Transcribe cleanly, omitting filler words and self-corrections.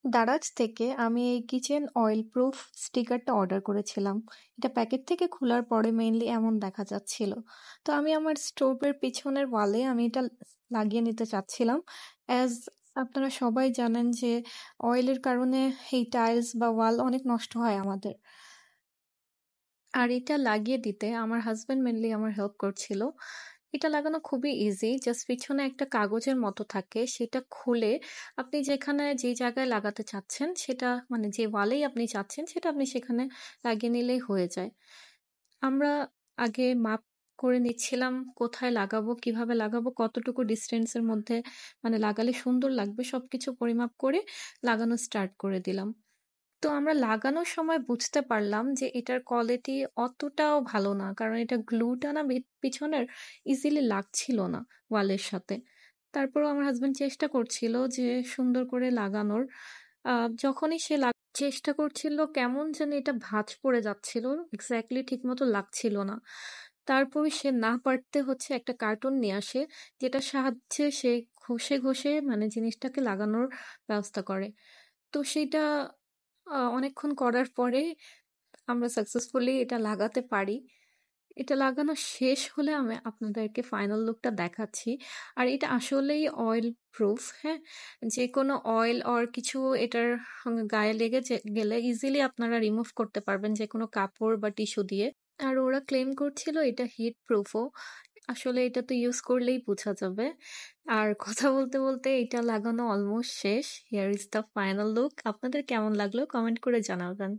দারাজ থেকে আমি এই কিচেন অয়েল প্রুফ স্টিকারটা অর্ডার করেছিলাম। এটা প্যাকেট থেকে খোলার পরে মেইনলি এমন দেখা যাচ্ছিল। তো আমি আমার স্টোভের পিছনের ওয়ালে আমি এটা লাগিয়ে নিতে চাচ্ছিলাম। অ্যাজ আপনারা সবাই জানেন যে অয়েলের কারণে এই টাইলস বা ওয়াল অনেক নষ্ট হয় আমাদের। আর এটা লাগিয়ে দিতে আমার হাজবেন্ড মেনলি আমার হেল্প করছিল। এটা লাগানো খুবই ইজি। জাস্ট পিছনে একটা কাগজের মতো থাকে। সেটা খুলে আপনি যেখানে যে জায়গায় লাগাতে চাচ্ছেন সেটা মানে যে ওয়ালেই আপনি চাচ্ছেন সেটা আপনি সেখানে লাগিয়ে নিলেই হয়ে যায়। আমরা আগে মাপ করে নিচ্ছিলাম কোথায় লাগাবো, কিভাবে লাগাবো, কতটুকু ডিসট্যান্স এর মধ্যে মানে লাগালে সুন্দর লাগবে সবকিছু পরিমাপ করে লাগানো স্টার্ট করে দিলাম। তো আমরা লাগানোর সময় বুঝতে পারলাম যে এটার কোয়ালিটি অতটাও ভালো না। কারণ এটা গ্লুটা না পিছনের ইজিলি লাগছিল না ওয়ালের সাথে। তারপরেও আমার হাসব্যান্ড চেষ্টা করছিল যে সুন্দর করে লাগানোর। যখনই সে চেষ্টা করছিল কেমন জানি এটা ভাঁজ পড়ে যাচ্ছিল। এক্সাক্টলি ঠিকমতো লাগছিল না। তারপরে সে না পারতে হচ্ছে একটা কার্টুন নিয়ে আসে, যেটার সাহায্যে সে ঘষে, ঘষে মানে জিনিসটাকে লাগানোর ব্যবস্থা করে। তো সেইটা অনেকক্ষণ করার পরে আমরা সাকসেসফুলি এটা লাগাতে পারি। এটা লাগানো শেষ হলে আমি আপনাদেরকে ফাইনাল লুকটা দেখাচ্ছি। আর এটা আসলেই অয়েল প্রুফ, হ্যাঁ? যেকোনো অয়েল অর কিছু এটার গায়ে লেগে গেলে ইজিলি আপনারা রিমুভ করতে পারবেন যেকোনো কাপড় বা টিস্যু দিয়ে। আর ওরা ক্লেম করছিল এটা হিট প্রুফও। আসলে এটা তো ইউজ করলেই বোঝা যাবে। আর কথা বলতে, বলতে এটা লাগানো অলমোস্ট শেষ। Here is the final look. আপনাদের কেমন লাগলো কমেন্ট করে জানাবেন।